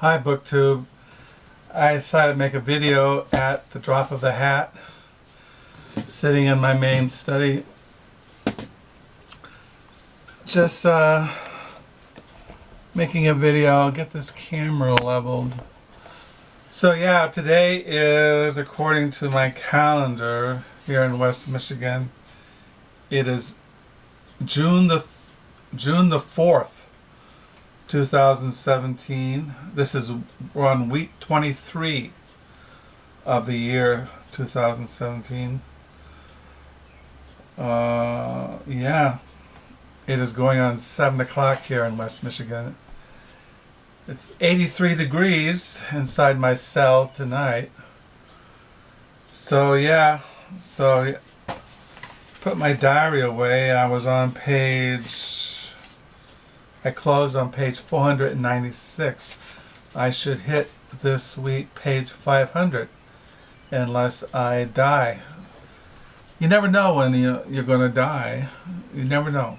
Hi BookTube. I decided to make a video at the drop of the hat, sitting in my main study. Just making a video, get this camera leveled. So yeah, today is, according to my calendar here in West Michigan, it is June the 4th, 2017. We're on week 23 of the year 2017. Yeah, it is going on 7 o'clock here in West Michigan. It's 83 degrees inside my cell tonight. So yeah, put my diary away. I closed on page 496. I should hit this week page 500 unless I die. You never know when you're going to die. You never know.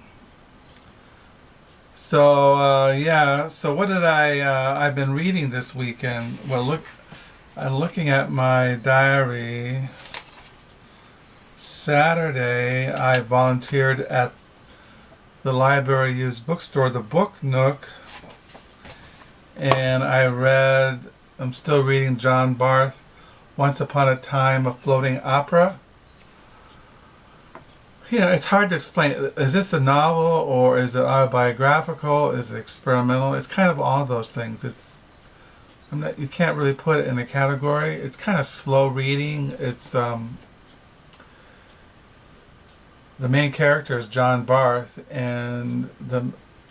So yeah, so what did I've been reading this weekend? Well, I'm looking at my diary. Saturday, I volunteered at the library used bookstore, the Book Nook, and I'm still reading John Barth, Once Upon a Time, a Floating Opera. Yeah, it's hard to explain. Is this a novel, or is it autobiographical? Is it experimental? It's kind of all those things. You can't really put it in a category. It's kind of slow reading. It's the main character is John Barth, and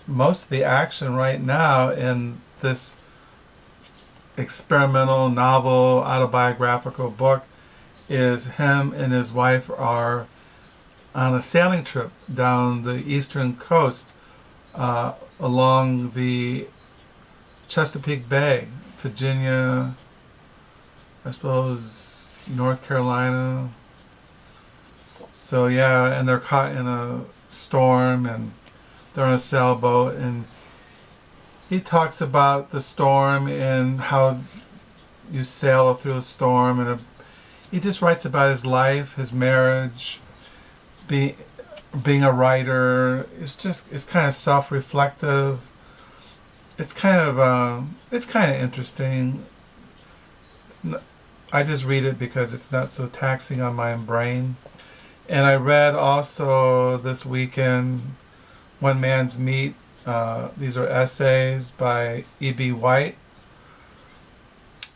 most of the action right now in this experimental novel autobiographical book is him and his wife are on a sailing trip down the eastern coast along the Chesapeake Bay, Virginia, I suppose North Carolina. So yeah, and they're caught in a storm and they're on a sailboat, and he talks about the storm and how you sail through a storm, and he just writes about his life, his marriage, being a writer. It's kind of self-reflective. It's kind of interesting. I just read it because it's not so taxing on my brain. And I read also this weekend One Man's Meat. These are essays by E.B. White.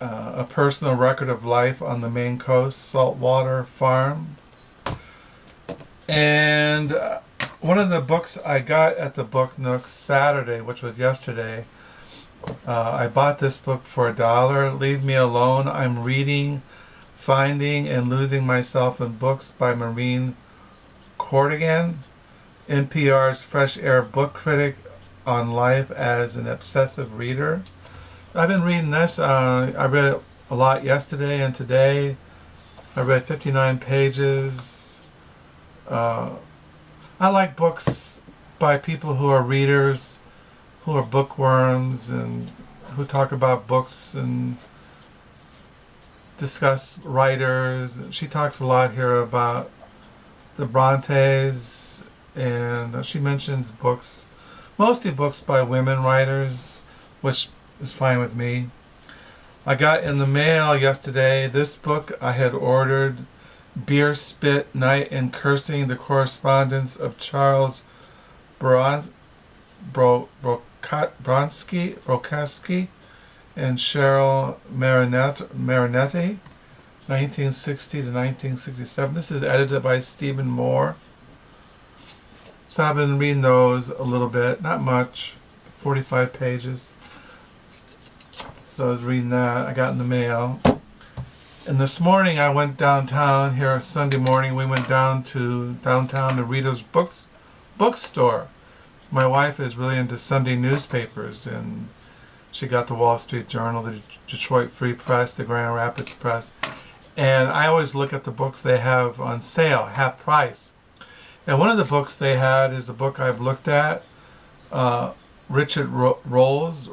A personal record of life on the Maine coast saltwater farm. And one of the books I got at the Book Nook Saturday, which was yesterday, I bought this book for $1. Leave Me Alone. I'm reading Finding and Losing Myself in Books by Maureen, Corrigan, NPR's Fresh Air book critic on life as an obsessive reader. I've been reading this. I read it a lot yesterday and today. I read 59 pages. I like books by people who are readers, who are bookworms, and who talk about books and discuss writers. She talks a lot here about the Brontes, and she mentions books, mostly books by women writers, which is fine with me. I got in the mail yesterday this book I had ordered, Beerspit, Night and Cursing, the Correspondence of Charles Bukowski and Cheryl Marinetti, 1960 to 1967. This is edited by Stephen Moore. So I've been reading those a little bit, not much, 45 pages. So I was reading that. I got in the mail. And this morning I went downtown here, Sunday morning. We went downtown to Rita's bookstore. My wife is really into Sunday newspapers, and she got the Wall Street Journal, the Detroit Free Press, the Grand Rapids Press. And I always look at the books they have on sale, half price. And one of the books they had is a book I've looked at, Richard Rhodes,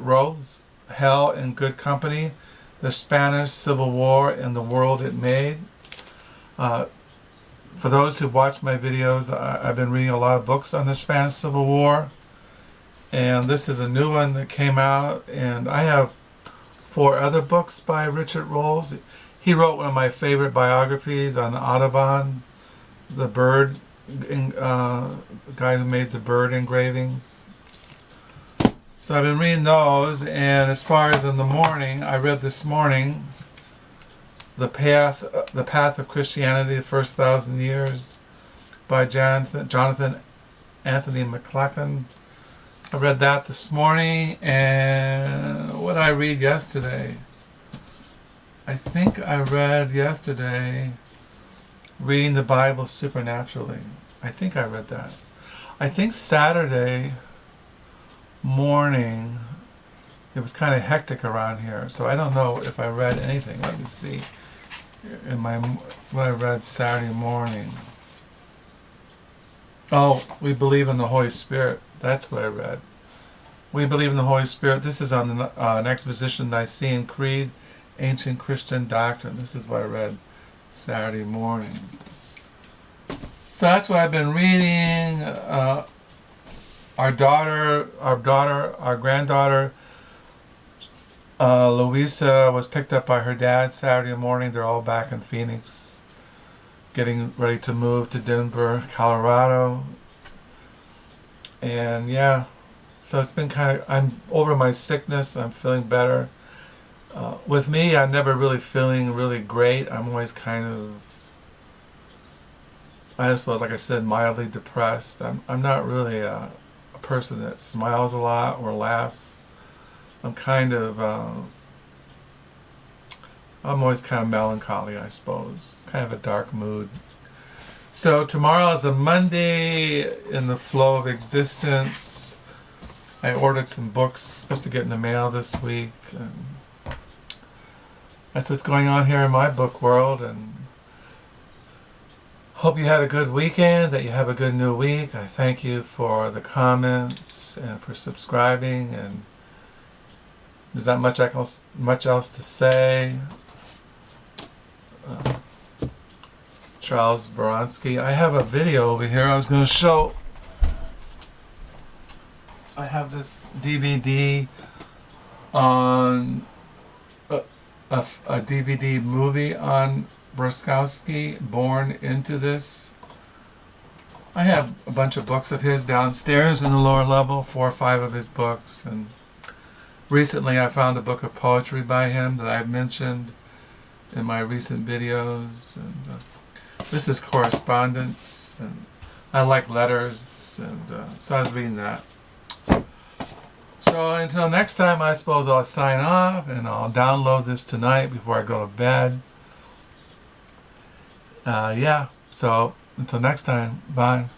Hell in Good Company, the Spanish Civil War and the World It Made. For those who watch my videos, I've been reading a lot of books on the Spanish Civil War. And this is a new one that came out. And I have 4 other books by Richard Rhodes. He wrote one of my favorite biographies on Audubon, the bird, the guy who made the bird engravings. So I've been reading those, and as far as in the morning, I read this morning The Path of Christianity, the First 1,000 Years by Jonathan Anthony McClellan. I read that this morning, and what did I read yesterday? I think I read yesterday Reading the Bible Supernaturally. I think I read that. I think Saturday morning it was kind of hectic around here, so I don't know if I read anything. Let me see in what I read Saturday morning. Oh, We Believe in the Holy Spirit. That's what I read. We Believe in the Holy Spirit. This is on the Exposition Nicene Creed, Ancient Christian Doctrine. This is what I read Saturday morning. So that's what I've been reading. Our granddaughter, Louisa, was picked up by her dad Saturday morning. They're all back in Phoenix, getting ready to move to Denver, Colorado. And yeah, so it's been I'm over my sickness. I'm feeling better. With me, I'm never really feeling really great. I'm always I suppose, like I said, mildly depressed. I'm not really a person that smiles a lot or laughs. I'm always kind of melancholy, I suppose. Kind of a dark mood. So tomorrow is a Monday in the flow of existence. I ordered some books, supposed to get in the mail this week. And that's what's going on here in my book world. And hope you had a good weekend, that you have a good new week. I thank you for the comments and for subscribing. And there's not much else to say. Charles Baronsky. I have a video over here I was going to show. I have this DVD on a DVD movie on Bukowski, Born Into This. I have a bunch of books of his downstairs in the lower level, 4 or 5 of his books, and recently I found a book of poetry by him that I've mentioned in my recent videos, and this is correspondence, and I like letters, and so I was reading that. So until next time, I suppose I'll sign off, and I'll download this tonight before I go to bed. Yeah, so until next time, bye.